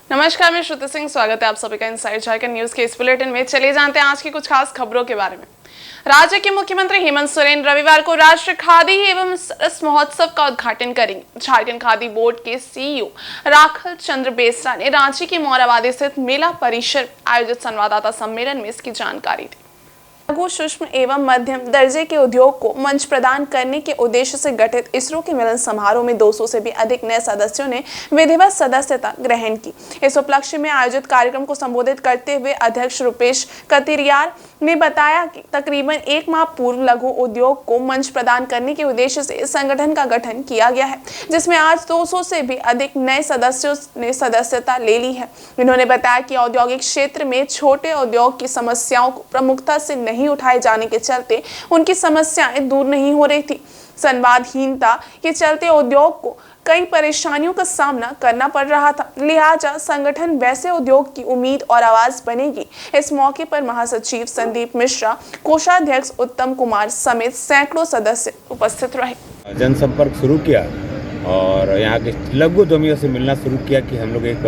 नमस्कार, मैं श्रुति सिंह। स्वागत है आप सभी का इनसाइड झारखंड न्यूज के इस बुलेटिन में। चलिए जानते हैं आज की कुछ खास खबरों के बारे में। राज्य के मुख्यमंत्री हेमंत सोरेन रविवार को राष्ट्रीय खादी एवं सरस महोत्सव का उद्घाटन करेंगे। झारखंड खादी बोर्ड के सीईओ राखल चंद्र बेसरा ने रांची के मोराबादी स्थित मेला परिसर आयोजित संवाददाता सम्मेलन में इसकी जानकारी दी। लघु, सूक्ष्म एवं मध्यम दर्जे के उद्योग को मंच प्रदान करने के उद्देश्य से गठित इसरो के मिलन समारोह में 200 से भी अधिक नए सदस्यों ने विधिवत सदस्यता ग्रहण की। इस उपलक्ष्य में आयोजित कार्यक्रम को संबोधित करते हुए अध्यक्ष रुपेश कतिरियार ने बताया कि तकरीबन एक माह पूर्व लघु उद्योग को मंच प्रदान करने के उद्देश्य से इस संगठन का गठन किया गया है, जिसमें आज 200 से भी अधिक नए सदस्यों ने सदस्यता ले ली है। उन्होंने बताया कि औद्योगिक क्षेत्र में छोटे उद्योग की समस्याओं को प्रमुखता से नहीं उठाए जाने के चलते उनकी समस्याएं दूर नहीं हो रही थी। संवादहीनता के चलते उद्योग को कई परेशानियों का सामना करना पड़ रहा था, लिहाजा संगठन वैसे उद्योग की उम्मीद और आवाज बनेगी। इस मौके पर महासचिव संदीप मिश्रा, कोषाध्यक्ष उत्तम कुमार समेत सैकड़ों सदस्य उपस्थित रहे। जनसंपर्क शुरू किया और यहाँ के लघु उद्यमियों से मिलना शुरू किया कि हम लोग एक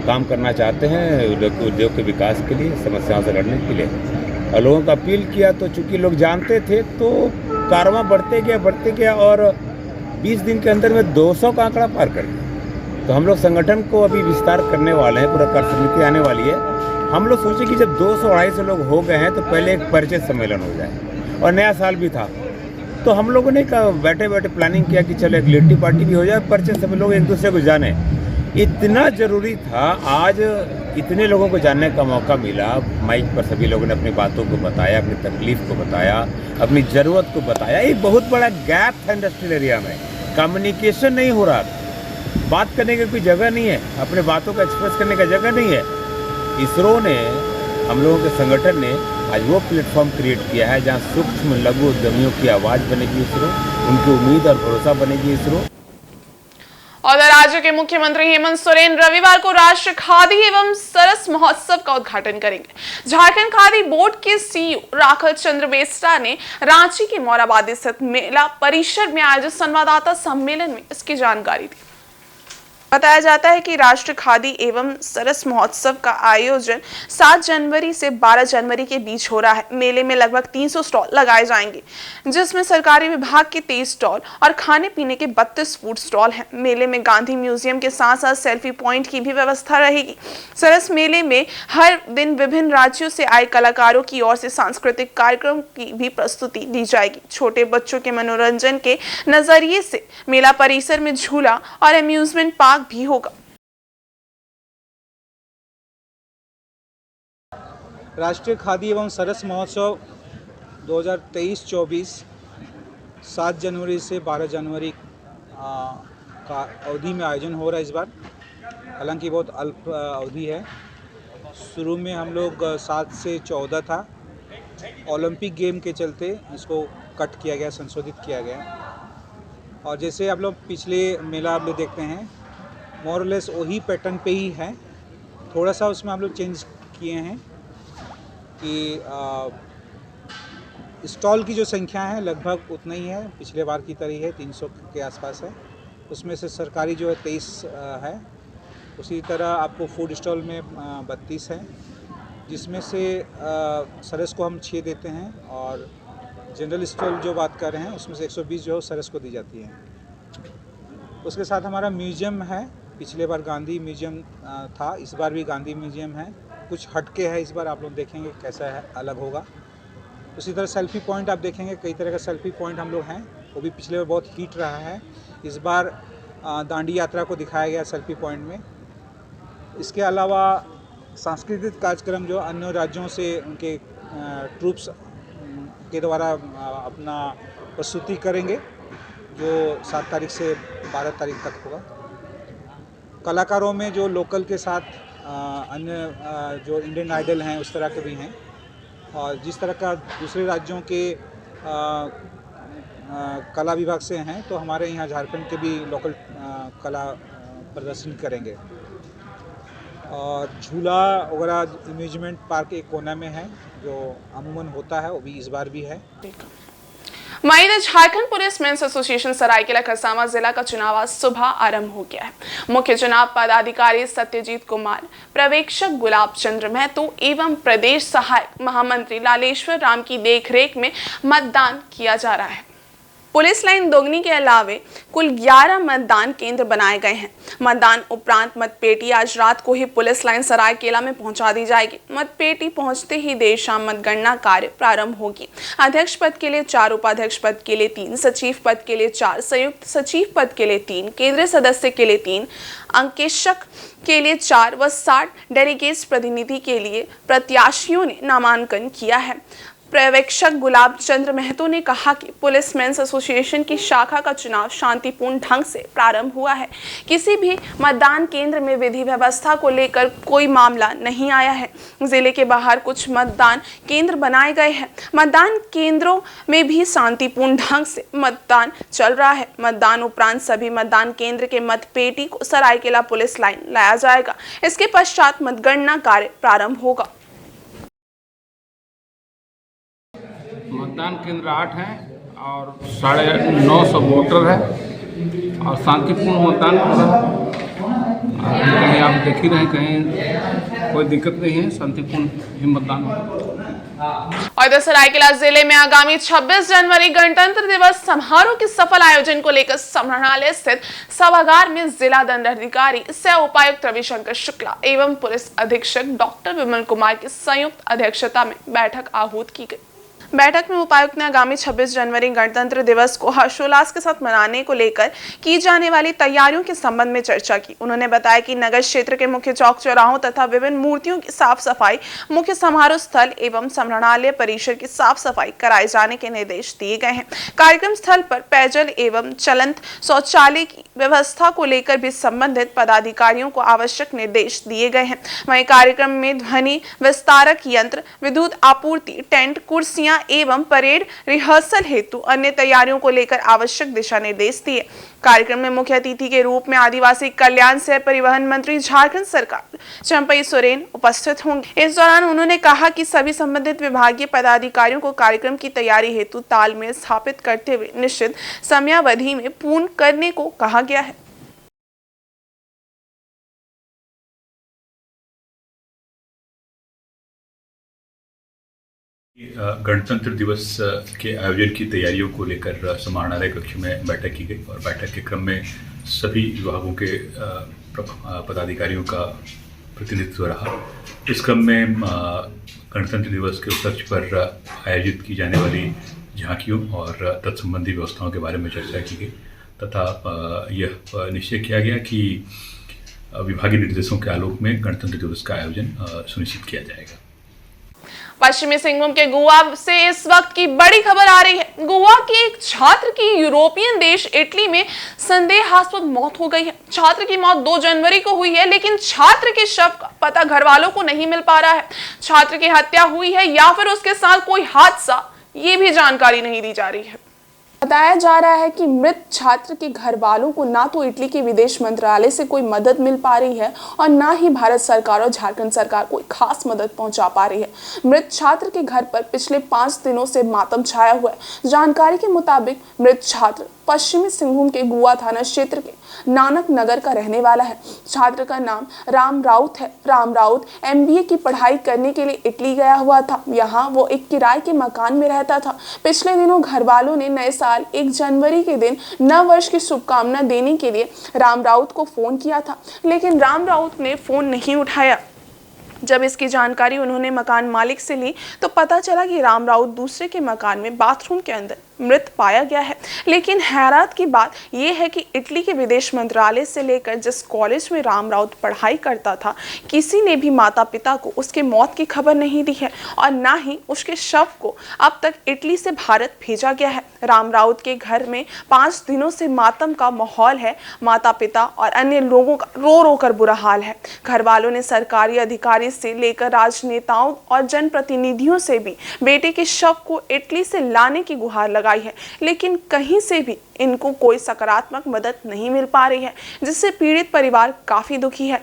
काम करना चाहते हैं लघु उद्योग के विकास के लिए, समस्याओं से लड़ने के लिए, और लोगों का अपील किया। तो चूंकि लोग जानते थे तो कारवां बढ़ते गया और 20 दिन के अंदर में 200 का आंकड़ा पार कर गया। तो हम लोग संगठन को अभी विस्तार करने वाले हैं, पूरा कार्य समिति आने वाली है। हम लोग सोचे कि जब 200-250 लोग हो गए हैं तो पहले एक परिचय सम्मेलन हो जाए, और नया साल भी था तो हम लोगों ने बैठे बैठे प्लानिंग किया कि चलो एक लिट्टी पार्टी भी हो जाए, परिचय सब लोग एक दूसरे को जाने। इतना ज़रूरी था, आज इतने लोगों को जानने का मौका मिला। माइक पर सभी लोगों ने अपनी बातों को बताया, अपनी तकलीफ को बताया, अपनी ज़रूरत को बताया। एक बहुत बड़ा गैप था इंडस्ट्रियल एरिया में, कम्युनिकेशन नहीं हो रहा था, बात करने की कोई जगह नहीं है, अपने बातों को एक्सप्रेस करने का जगह नहीं है। इसरो ने, हम लोगों के संगठन ने आज वो प्लेटफॉर्म क्रिएट किया है जहाँ सूक्ष्म लघु उद्यमियों की आवाज़ बनेगी इसरो, उनकी उम्मीद और भरोसा बनेगी इसरो। और राज्य के मुख्यमंत्री हेमंत सोरेन रविवार को राष्ट्रीय खादी एवं सरस महोत्सव का उद्घाटन करेंगे। झारखंड खादी बोर्ड के सीईओ राखल चंद्र बेसरा ने रांची के मोराबादी स्थित मेला परिसर में आयोजित संवाददाता सम्मेलन में इसकी जानकारी दी। बताया जाता है कि राष्ट्रीय खादी एवं सरस महोत्सव का आयोजन 7 जनवरी से 12 जनवरी के बीच हो रहा है। मेले में लगभग 300 स्टॉल लगाए जाएंगे, जिसमें सरकारी विभाग के 23 स्टॉल और खाने पीने के 32 फूड स्टॉल हैं। मेले में गांधी म्यूजियम के साथ साथ सेल्फी पॉइंट की भी व्यवस्था रहेगी। सरस मेले में हर दिन विभिन्न राज्यों से आए कलाकारों की ओर से सांस्कृतिक कार्यक्रम की भी प्रस्तुति दी जाएगी। छोटे बच्चों के मनोरंजन के नजरिए से मेला परिसर में झूला और अम्यूजमेंट पार्क भी होगा। राष्ट्रीय खादी एवं सरस महोत्सव 2023-24 7 जनवरी से 12 जनवरी का अवधि में आयोजन हो रहा है इस बार। हालांकि बहुत अल्प अवधि है। शुरू में हम लोग 7 से 14 था, ओलंपिक गेम के चलते इसको कट किया गया, संशोधित किया गया। और जैसे आप लोग पिछले मेला आप लोग देखते हैं, मोरलेस वही पैटर्न पे ही है। थोड़ा सा उसमें हम लोग चेंज किए हैं कि स्टॉल की जो संख्या है लगभग उतना ही है, पिछले बार की तरह ही है, 300 के आसपास है। उसमें से सरकारी जो है 23 है। उसी तरह आपको फूड स्टॉल में 32 है, जिसमें से सरस को हम 6 देते हैं, और जनरल स्टॉल जो बात कर रहे हैं उसमें से 120 जो है सरस को दी जाती है। उसके साथ हमारा म्यूजियम है। पिछले बार गांधी म्यूजियम था, इस बार भी गांधी म्यूजियम है। कुछ हटके है इस बार, आप लोग देखेंगे कैसा है, अलग होगा। उसी तरह सेल्फी पॉइंट आप देखेंगे, कई तरह का सेल्फी पॉइंट हम लोग हैं, वो भी पिछले बार बहुत हिट रहा है। इस बार दांडी यात्रा को दिखाया गया सेल्फी पॉइंट में। इसके अलावा सांस्कृतिक कार्यक्रम जो अन्य राज्यों से उनके ट्रूप्स के द्वारा अपना प्रस्तुति करेंगे, जो 7 तारीख से 12 तारीख तक होगा। कलाकारों में जो लोकल के साथ अन्य जो इंडियन आइडल हैं उस तरह के भी हैं, और जिस तरह का दूसरे राज्यों के कला विभाग से हैं, तो हमारे यहाँ झारखंड के भी लोकल कला प्रदर्शन करेंगे। और झूला वगैरह अम्यूजमेंट पार्क एक कोना में है, जो अमूमन होता है, वो भी इस बार भी है। वहीं Jharkhand police men's association Seraikela Kharsawan जिला का चुनाव आज सुबह आरंभ हो गया है। मुख्य चुनाव पदाधिकारी सत्यजीत कुमार, पर्यवेक्षक गुलाब चंद्र महतो एवं प्रदेश सहायक महामंत्री लालेश्वर राम की देखरेख में मतदान किया जा रहा है। पुलिस लाइन दोगनी के अलावे कुल 11 मतदान केंद्र बनाए गए हैं। मतदान उपरांत मतपेटी आज रात को ही पुलिस लाइन सरायकेला में पहुंचा दी जाएगी। मतपेटी पहुंचते ही देर शाम मतगणना कार्य प्रारंभ होगी। अध्यक्ष पद के लिए 4, उपाध्यक्ष पद के लिए 3, सचिव पद के लिए 4, संयुक्त सचिव पद के लिए 3, केंद्रीय सदस्य के लिए 3, अंकेशक के लिए 4 व 60 डेलीगेट्स प्रतिनिधि के लिए प्रत्याशियों ने नामांकन किया है। पर्यवेक्षक गुलाब चंद्र महतो ने कहा कि पुलिस मेंस एसोसिएशन की शाखा का चुनाव शांतिपूर्ण ढंग से प्रारंभ हुआ है। किसी भी मतदान केंद्र में विधि व्यवस्था को लेकर कोई मामला नहीं आया है। जिले के बाहर कुछ मतदान केंद्र बनाए गए हैं। मतदान केंद्रों में भी शांतिपूर्ण ढंग से मतदान चल रहा है। मतदान उपरांत सभी मतदान केंद्र के मतपेटी को सरायकेला पुलिस लाइन लाया जाएगा। इसके पश्चात मतगणना कार्य प्रारंभ होगा। मतदान केंद्र 8 हैं और 950 वोटर है और शांतिपूर्ण मतदान हो रहा है। कहीं आप देख ही रहे, कहीं कोई दिक्कत नहीं है, शांतिपूर्ण ही मतदान हो रहा है। और इधर सरायकेला जिले में आगामी 26 जनवरी गणतंत्र दिवस समारोह के सफल आयोजन को लेकर संग्रहालय स्थित सभागार में जिला दंडाधिकारी सह उपायुक्त रविशंकर शुक्ला एवं पुलिस अधीक्षक डॉक्टर विमल कुमार की संयुक्त अध्यक्षता में बैठक आहूत की गई। बैठक में उपायुक्त ने आगामी 26 जनवरी गणतंत्र दिवस को हर्षोल्लास के साथ मनाने को लेकर की जाने वाली तैयारियों के संबंध में चर्चा की। उन्होंने बताया कि नगर क्षेत्र के मुख्य चौक चौराहों तथा विभिन्न मूर्तियों की साफ सफाई, मुख्य समारोह स्थल एवं संग्रहालय परिसर की साफ सफाई कराए जाने के निर्देश दिए गए हैं। कार्यक्रम स्थल पर पेयजल एवं चलंत शौचालय की व्यवस्था को लेकर भी संबंधित पदाधिकारियों को आवश्यक निर्देश दिए गए हैं। वहीं कार्यक्रम में ध्वनि विस्तारक यंत्र, विद्युत आपूर्ति, टेंट, कुर्सियां एवं परेड रिहर्सल हेतु अन्य तैयारियों को लेकर आवश्यक दिशा निर्देश दिए। कार्यक्रम में मुख्य अतिथि के रूप में आदिवासी कल्याण सह परिवहन मंत्री झारखंड सरकार चंपई सोरेन उपस्थित होंगे। इस दौरान उन्होंने कहा कि सभी संबंधित विभागीय पदाधिकारियों को कार्यक्रम की तैयारी हेतु तालमेल स्थापित करते हुए निश्चित समयावधि में पूर्ण करने को कहा गया है। गणतंत्र दिवस के आयोजन की तैयारियों को लेकर समाहरणालय कक्ष में बैठक की गई और बैठक के क्रम में सभी विभागों के पदाधिकारियों का प्रतिनिधित्व रहा। इस क्रम में गणतंत्र दिवस के उपलक्ष्य पर आयोजित की जाने वाली झांकियों और तत्संबंधी व्यवस्थाओं के बारे में चर्चा की गई तथा यह निश्चय किया गया कि विभागीय निर्देशों के आलोक में गणतंत्र दिवस का आयोजन सुनिश्चित किया जाएगा। पश्चिमी सिंहभूम के गोवा से इस वक्त की बड़ी खबर आ रही है। गोवा के एक छात्र की यूरोपियन देश इटली में संदेहास्पद मौत हो गई है। छात्र की मौत 2 जनवरी को हुई है, लेकिन छात्र के शव का पता घर वालों को नहीं मिल पा रहा है। छात्र की हत्या हुई है या फिर उसके साथ कोई हादसा, ये भी जानकारी नहीं दी जा रही है। बताया जा रहा है कि मृत छात्र के घर वालों को ना तो इटली के विदेश मंत्रालय से कोई मदद मिल पा रही है और ना ही भारत सरकार और झारखंड सरकार कोई खास मदद पहुंचा पा रही है। मृत छात्र के घर पर पिछले 5 दिनों से मातम छाया हुआ है। जानकारी के मुताबिक मृत छात्र पश्चिमी सिंहभूम के गुआ थाना क्षेत्र के नानक नगर का रहने वाला है। छात्र का नाम राम राउत है। राम राउत MBA की पढ़ाई करने के लिए इटली गया हुआ था। यहाँ वो एक किराए के मकान में रहता था। पिछले दिनों घर वालों ने नए साल 1 जनवरी के दिन नव वर्ष की शुभकामना देने के लिए राम राउत को फोन किया था, लेकिन राम राउत ने फोन नहीं उठाया। जब इसकी जानकारी उन्होंने मकान मालिक से ली तो पता चला कि राम राउत दूसरे के मकान में बाथरूम के अंदर मृत पाया गया है। लेकिन हैरत की बात यह है कि इटली के विदेश मंत्रालय से लेकर जिस कॉलेज में राम राउत पढ़ाई करता था, किसी ने भी माता पिता को उसके मौत की खबर नहीं दी है और ना ही उसके शव को अब तक इटली से भारत भेजा गया है। राम राउत के घर में 5 दिनों से मातम का माहौल है। माता पिता और अन्य लोगों का रो रो कर बुरा हाल है। घर वालों ने सरकारी अधिकारी से लेकर राजनेताओं और जनप्रतिनिधियों से भी बेटे के शव को इटली से लाने की गुहार लगाई है, लेकिन कहीं से भी इनको कोई सकारात्मक मदद नहीं मिल पा रही है, जिससे पीड़ित परिवार काफी दुखी है।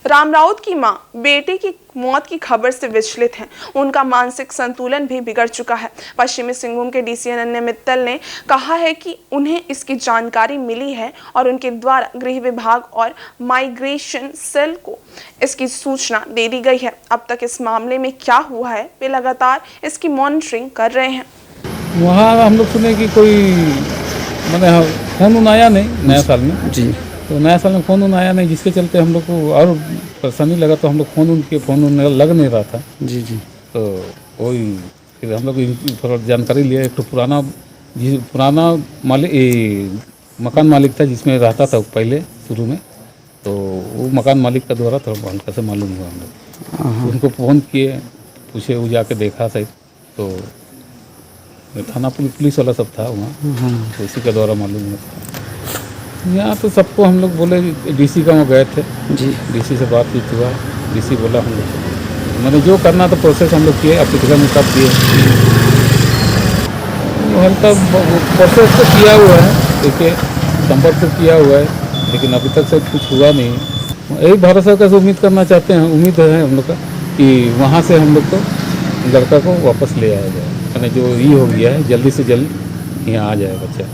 राम राउत की मां बेटे की मौत की खबर से विचलित हैं। उनका मानसिक संतुलन भी बिगड़ चुका है। पश्चिमी सिंहभूम के डीसी अनन्या मित्तल ने कहा है कि उन्हें इसकी जानकारी मिली है और उनके द्वारा गृह विभाग और माइग्रेशन सेल को इसकी सूचना दे दी गई है। अब तक इस मामले में क्या हुआ है वे लगातार इसकी मॉनिटरिंग कर रहे हैं। वहाँ हम लोग सुने कि कोई मैंने फ़ोन आया नहीं नया साल में जी, तो नया साल में फ़ोन आया नहीं, जिसके चलते हम लोग को और परेशानी लगा। तो हम लोग फ़ोन लग नहीं रहा था जी जी। तो वही फिर हम लोग थोड़ा जानकारी लिया। एक तो पुराना मालिक मकान मालिक था जिसमें रहता था पहले शुरू में, तो वो मकान मालिक का द्वारा थोड़ा हल्का से मालूम हुआ हम लोग। उनको फ़ोन किए, पूछे, वो जाके देखा था तो थाना पुलिस वाला सब था वहाँ, तो उसी के द्वारा मालूम हुआ। यहाँ तो सबको हम लोग बोले, डीसी का वहाँ गए थे जी, डीसी से बातचीत हुआ। डीसी बोला हम लोग मैंने जो करना था प्रोसेस हम लोग किए, एप्लीकेशन सब दिए, हल्का प्रोसेस तो किया हुआ है, देखिए संपर्क तो किया हुआ है, लेकिन अभी तक से कुछ हुआ नहीं। यही भरोसा का उम्मीद करना चाहते हैं, उम्मीद है हम लोग का कि वहाँ से हम लोग को लड़का को वापस ले आया जाए। मैंने जो ये हो गया है जल्दी से जल्द यहाँ आ जाए बच्चा।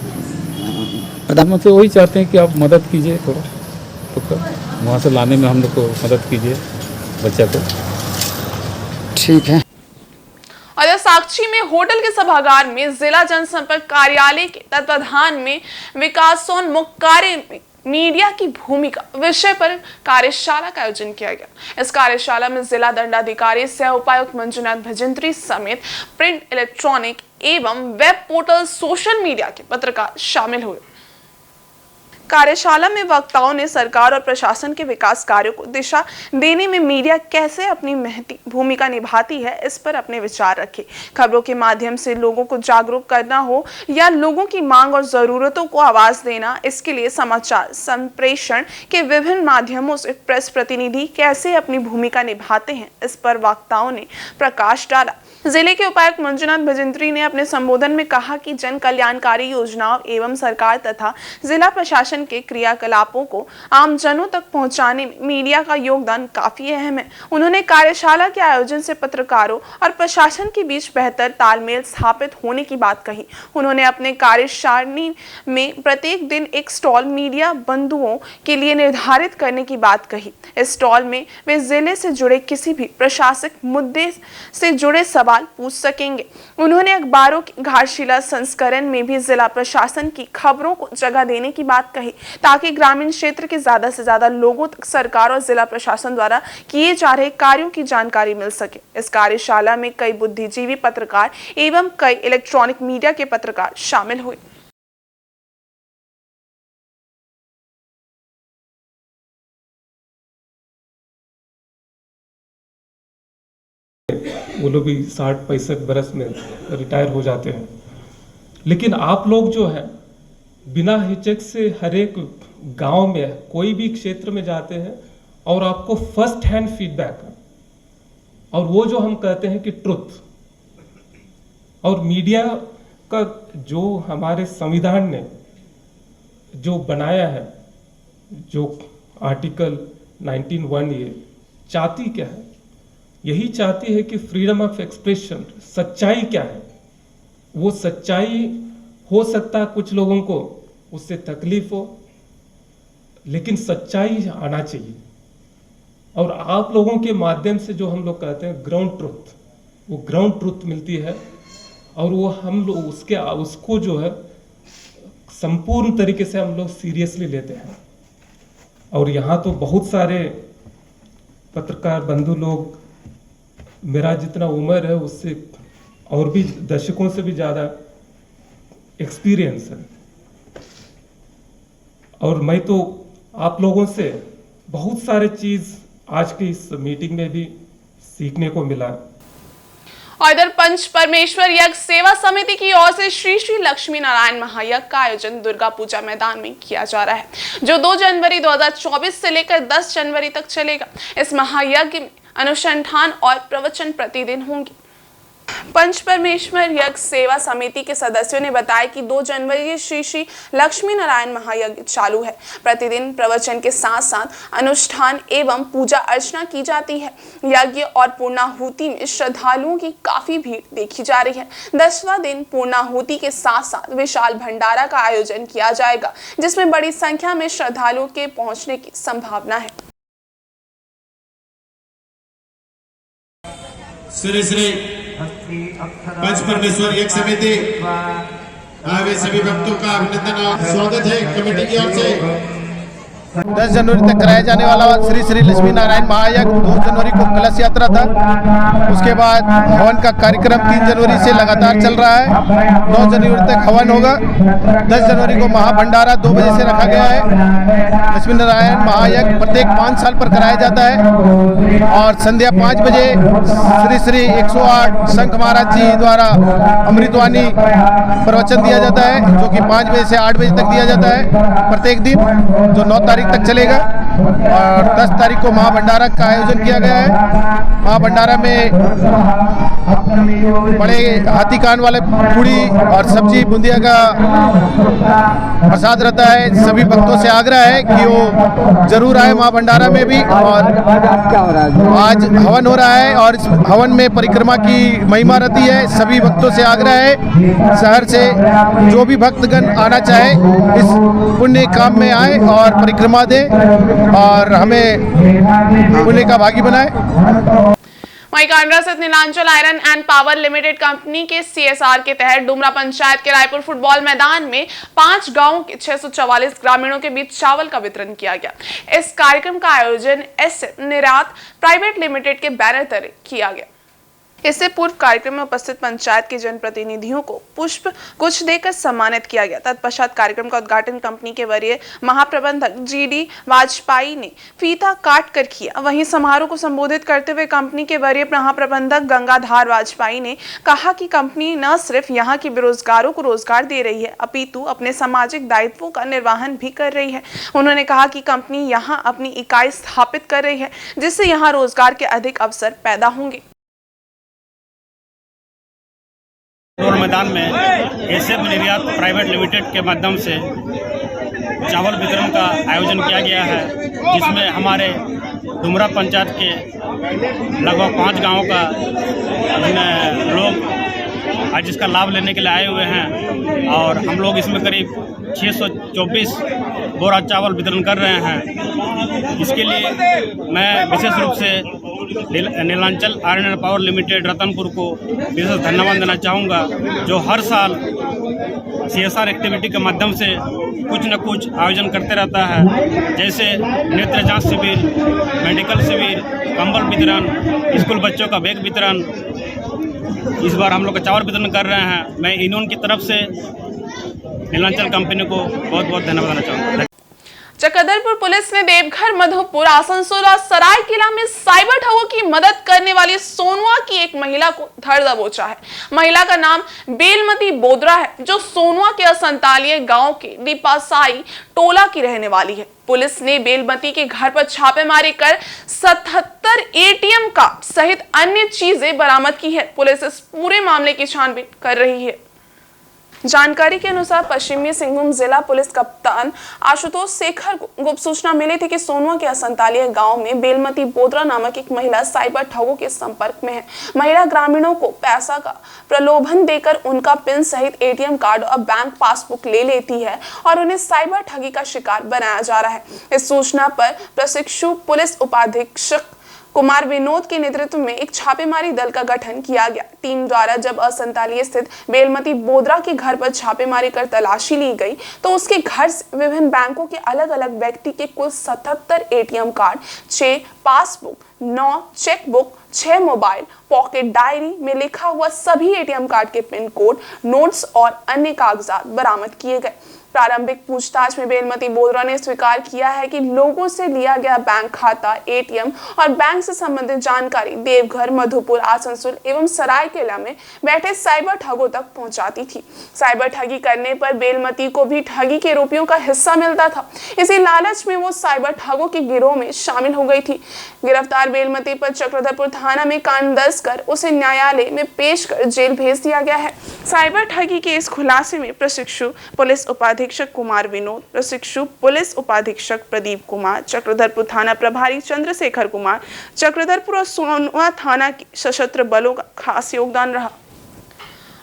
प्रधानमंत्री वही चाहते हैं कि आप मदद कीजिए थोड़ा, तो वहाँ से लाने में हम लोग को मदद कीजिए बच्चा को। ठीक है। और साक्षी में होटल के सभागार में जिला जनसंपर्क कार्यालय के तत्वाधान में विकासोन्मुख कार्य में मीडिया की भूमिका विषय पर कार्यशाला का आयोजन किया गया। इस कार्यशाला में जिला दंडाधिकारी सह उपायुक्त मंजुनाथ भजंत्री समेत प्रिंट, इलेक्ट्रॉनिक एवं वेब पोर्टल, सोशल मीडिया के पत्रकार शामिल हुए। कार्यशाला में वक्ताओं ने सरकार और प्रशासन के विकास कार्यों को दिशा देने में मीडिया कैसे अपनी महती भूमिका निभाती है, इस पर अपने विचार रखे। खबरों के माध्यम से लोगों को जागरूक करना हो या लोगों की मांग और जरूरतों को आवाज देना, इसके लिए समाचार संप्रेषण के विभिन्न माध्यमों से प्रेस प्रतिनिधि कैसे अपनी भूमिका निभाते हैं, इस पर वक्ताओं ने प्रकाश डाला। जिले के उपायुक्त मंजुनाथ भजंत्री ने अपने संबोधन में कहा कि जन कल्याणकारी योजनाओं एवं सरकार तथा जिला प्रशासन के क्रियाकलापों को आमजनों तक पहुंचाने में मीडिया का योगदान काफी अहम है। उन्होंने कार्यशाला के आयोजन से पत्रकारों और प्रशासन के बीच बेहतर तालमेल स्थापित होने की बात कही। उन्होंने अपने कार्यसारणी में प्रत्येक दिन एक स्टॉल मीडिया बंधुओं के लिए निर्धारित करने की बात कही। इस स्टॉल में वे जिले से जुड़े किसी भी प्रशासनिक मुद्दे से जुड़े सवाल पूछ सकेंगे। उन्होंने अखबारों के घाटशिला संस्करण में भी जिला प्रशासन की खबरों को जगह देने की बात कही, ताकि ग्रामीण क्षेत्र के ज्यादा से ज्यादा लोगों तक सरकार और जिला प्रशासन द्वारा किए जा रहे कार्यों की जानकारी मिल सके। इस कार्यशाला में कई बुद्धिजीवी पत्रकार एवं कई इलेक्ट्रॉनिक मीडिया के पत्रकार शामिल हुए। वो लोग भी 60-65 बरस में रिटायर हो जाते हैं, लेकिन आप लोग जो है बिना हिचक से हर एक गांव में कोई भी क्षेत्र में जाते हैं और आपको फर्स्ट हैंड फीडबैक, और वो जो हम कहते हैं कि ट्रुथ, और मीडिया का जो हमारे संविधान ने जो बनाया है, जो आर्टिकल 19(1) ये चाहती क्या है, यही चाहती है कि फ्रीडम ऑफ एक्सप्रेशन, सच्चाई क्या है। वो सच्चाई हो सकता है कुछ लोगों को उससे तकलीफ हो, लेकिन सच्चाई आना चाहिए। और आप लोगों के माध्यम से जो हम लोग कहते हैं ग्राउंड ट्रुथ, वो ग्राउंड ट्रुथ मिलती है, और वो हम लोग उसको जो है संपूर्ण तरीके से हम लोग सीरियसली लेते हैं। और यहाँ तो बहुत सारे पत्रकार बंधु लोग, मेरा जितना उम्र है उससे और भी दशकों से भी ज़्यादा एक्सपीरियंस है, और मैं तो आप लोगों से बहुत सारे चीज़ आज की इस मीटिंग में भी सीखने को मिला। और इधर पंच परमेश्वर यज्ञ सेवा समिति की ओर से श्री श्री लक्ष्मी नारायण महायज्ञ का आयोजन दुर्गा पूजा मैदान में किया जा रहा है, जो 2 जनवरी 2024 से लेकर 10 जनवरी तक चलेगा। इस महायज्ञ में अनुसंधान और प्रवचन प्रतिदिन होंगे। पंचपरमेश्वर यज्ञ सेवा समिति के सदस्यों ने बताया कि 2 जनवरी से श्री लक्ष्मी नारायण महायज्ञ चालू है। प्रतिदिन प्रवचन के साथ साथ अनुष्ठान एवं पूजा अर्चना की जाती है। यज्ञ और पूर्णाहुति में श्रद्धालुओं की काफी भीड़ देखी जा रही है। 10वां दिन पूर्णाहुति के साथ साथ विशाल भंडारा का आयोजन किया जाएगा, जिसमें बड़ी संख्या में श्रद्धालुओं के पहुंचने की संभावना है। श्री श्री पंचपरमेश्वर यज्ञ समिति आए सभी भक्तों का अभिनंदन और स्वागत है कमेटी की ओर से। 10 जनवरी तक कराया जाने वाला श्री श्री लक्ष्मी नारायण महायज्ञ 2 जनवरी को कलश यात्रा था। उसके बाद हवन का कार्यक्रम 3 जनवरी से लगातार चल रहा है। 9 जनवरी तक हवन होगा। 10 जनवरी को महाभंडारा 2 बजे से रखा गया है। लक्ष्मी नारायण महायज्ञ प्रत्येक 5 साल पर कराया जाता है और संध्या 5 बजे श्री श्री 108 संघ महाराज जी द्वारा अमृतवाणी प्रवचन दिया जाता है, जो कि 5 बजे से 8 बजे तक दिया जाता है प्रत्येक दिन, जो 9 तारीख तक चलेगा। और 10 तारीख को महाभंडारा का आयोजन किया गया है। महाभंडारा में बड़े हाथी कान वाले पूड़ी और सब्जी बूंदिया का प्रसाद रहता है। सभी भक्तों से आग्रह है कि वो जरूर आए महाभंडारा में भी। और आज हवन हो रहा है और इस हवन में परिक्रमा की महिमा रहती है। सभी भक्तों से आग्रह है शहर से जो भी भक्तगण आना चाहे इस पुण्य काम में आए और परिक्रमा दे और हमें पुण्य का भागी बनाए। वहीं कांडरा स्थित Nilanchal iron and power limited company के CSR के तहत डुमरा पंचायत के रायपुर फुटबॉल मैदान में 5 गांवों के 644 ग्रामीणों के बीच चावल का वितरण किया गया। इस कार्यक्रम का आयोजन SF निरात प्राइवेट लिमिटेड के बैनर तले किया गया। इससे पूर्व कार्यक्रम में उपस्थित पंचायत के जनप्रतिनिधियों को पुष्प गुच्छ देकर सम्मानित किया गया। तत्पश्चात कार्यक्रम का उद्घाटन कंपनी के वरीय महाप्रबंधक GD वाजपेयी ने फीता काट कर किया। वहीं समारोह को संबोधित करते हुए कंपनी के वरीय महाप्रबंधक गंगाधार वाजपेयी ने कहा कि कंपनी न सिर्फ यहां के बेरोजगारों को रोजगार दे रही है, अपितु अपने सामाजिक दायित्वों का निर्वहन भी कर रही है। उन्होंने कहा कि कंपनी यहां अपनी इकाई स्थापित कर रही है, जिससे यहां रोजगार के अधिक अवसर पैदा होंगे। मैदान में SF निर्यात प्राइवेट लिमिटेड के माध्यम से चावल वितरण का आयोजन किया गया है, जिसमें हमारे डुमरा पंचायत के लगभग 5 गांवों का लोग आज इसका लाभ लेने के लिए आए हुए हैं और हम लोग इसमें करीब 624 बोरा चावल वितरण कर रहे हैं। इसके लिए मैं विशेष रूप से Nilanchal iron and power limited Ratanpur को विशेष धन्यवाद देना चाहूँगा, जो हर साल CSR एक्टिविटी के माध्यम से कुछ न कुछ आयोजन करते रहता है, जैसे नेत्र जांच शिविर, मेडिकल शिविर, कंबल वितरण, स्कूल बच्चों का बैग वितरण। इस बार हम लोग का चावल वितरण कर रहे हैं। मैं यूनियन की तरफ से नीलांचल कंपनी को बहुत बहुत धन्यवाद देना चाहूँगा। चकदरपुर पुलिस ने देवघर, मधुपुर, आसनसोल और सरायकेला में साइबर ठगों की मदद करने वाली सोनुआ की एक महिला को धर दबोचा है। महिला का नाम बेलमती बोदरा है, जो सोनुआ के असंतालिये गांव के दीपासाई टोला की रहने वाली है। पुलिस ने बेलमती के घर पर छापेमारी कर 77 ATM कार्ड सहित अन्य चीजें बरामद की है। पुलिस इस पूरे मामले की छानबीन कर रही है। जानकारी के अनुसार पश्चिमी सिंहभूम जिला पुलिस कप्तान आशुतोष शेखर को गुप्त सूचना मिली थी कि सोनुआ के असंतालिया गांव में बेलमती बोदरा नामक एक महिला साइबर ठगों के संपर्क में है। महिला ग्रामीणों को पैसा का प्रलोभन देकर उनका पिन सहित ATM कार्ड और बैंक पासबुक ले लेती है और उन्हें साइबर ठगी का शिकार बनाया जा रहा है। इस सूचना पर प्रशिक्षु पुलिस उपाधीक्षक कुमार विनोद के नेतृत्व में एक छापेमारी दल का गठन किया गया। टीम द्वारा जब असंतालिया स्थित बेलमती बोदरा के घर पर छापेमारी कर तलाशी ली गई, तो उसके घर से विभिन्न बैंकों के अलग अलग व्यक्ति के कुल 77 ATM card, 6 passbook, 9 chequebook, 6 mobile, pocket diary में लिखा हुआ सभी ATM कार्ड के पिन कोड, नोट्स और अन्य कागजात बरामद किए गए। प्रारंभिक पूछताछ में बेलमती बोदरा ने स्वीकार किया है कि लोगों से लिया गया बैंक खाता, एटीएम और बैंक से संबंधित जानकारी देवघर, मधुपुर, आसनसोल एवं सरायकेला में बैठे साइबर ठगों तक पहुंचाती थी। साइबर ठगी करने पर बेलमती को भी ठगी के आरोपियों का हिस्सा मिलता था। इसी लालच में वो साइबर ठगों के गिरोह में शामिल हो गई थी। गिरफ्तार बेलमती पर चक्रधरपुर थाना में कांड दर्ज कर उसे न्यायालय में पेश कर जेल भेज दिया गया है। साइबर ठगी के इस खुलासे में प्रशिक्षु पुलिस उपाधीक्षक कुमार विनोद, प्रशिक्षु पुलिस उपाधीक्षक प्रदीप कुमार, चक्रधरपुर थाना प्रभारी चंद्रशेखर कुमार, चक्रधरपुर और सोनवा थाना के सशस्त्र बलों का खास योगदान रहा।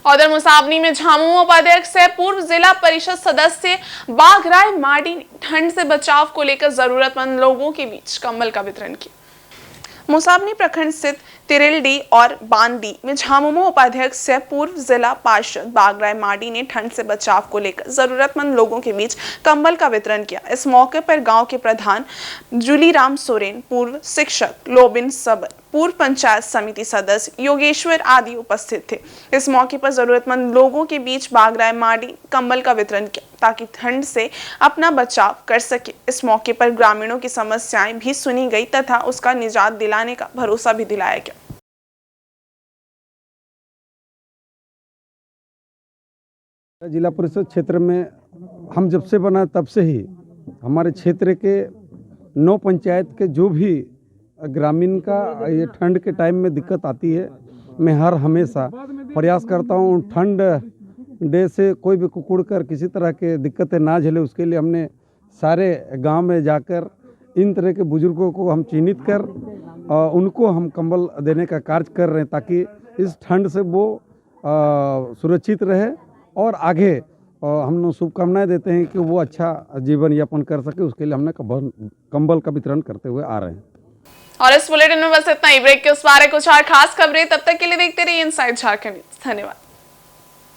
उधर मुसाबनी में झामुमो उपाध्यक्ष से पूर्व जिला परिषद सदस्य बाघराय मार्डी ने ठंड से बचाव को लेकर जरूरतमंद लोगों के बीच कंबल का वितरण किया। मुसाबनी प्रखंड स्थित तिरिलडी और बांदी में झामुमो उपाध्यक्ष से पूर्व जिला पार्षद बाघराय मार्डी ने ठंड से बचाव को लेकर जरूरतमंद लोगों के बीच कंबल का वितरण किया। इस मौके पर गांव के प्रधान जुलीराम सोरेन, पूर्व शिक्षक लोबिन सबर, पूर्व पंचायत समिति सदस्य योगेश्वर आदि उपस्थित थे। इस मौके पर जरूरतमंद लोगों के बीच बाघराय मार्डी कंबल का वितरण किया ताकि ठंड से अपना बचाव कर सके। इस मौके पर ग्रामीणों की समस्याएं भी सुनी गई तथा उसका निजात दिलाने का भरोसा भी दिलाया गया। जिला परिषद क्षेत्र में हम जब से बना तब से ही हमारे क्षेत्र के 9 पंचायत के जो भी ग्रामीण का ये ठंड के टाइम में दिक्कत आती है, मैं हमेशा प्रयास करता हूँ ठंड डे से कोई भी कुकुड़ कर किसी तरह के दिक्कतें ना झेले। उसके लिए हमने सारे गांव में जाकर इन तरह के बुजुर्गों को हम चिन्हित कर उनको हम कंबल देने का कार्य कर रहे हैं ताकि इस ठंड से वो सुरक्षित रहे और आगे हम लोग शुभकामनाएं देते हैं कि वो अच्छा जीवन यापन कर सके। उसके लिए हमने कंबल का वितरण करते हुए आ रहे हैं। और इस बुलेटिन में बस इतना ही। ब्रेक के उस बारे कुछ और खास खबरें, तब तक के लिए देखते रहिए इनसाइड झारखंड न्यूज़। धन्यवाद।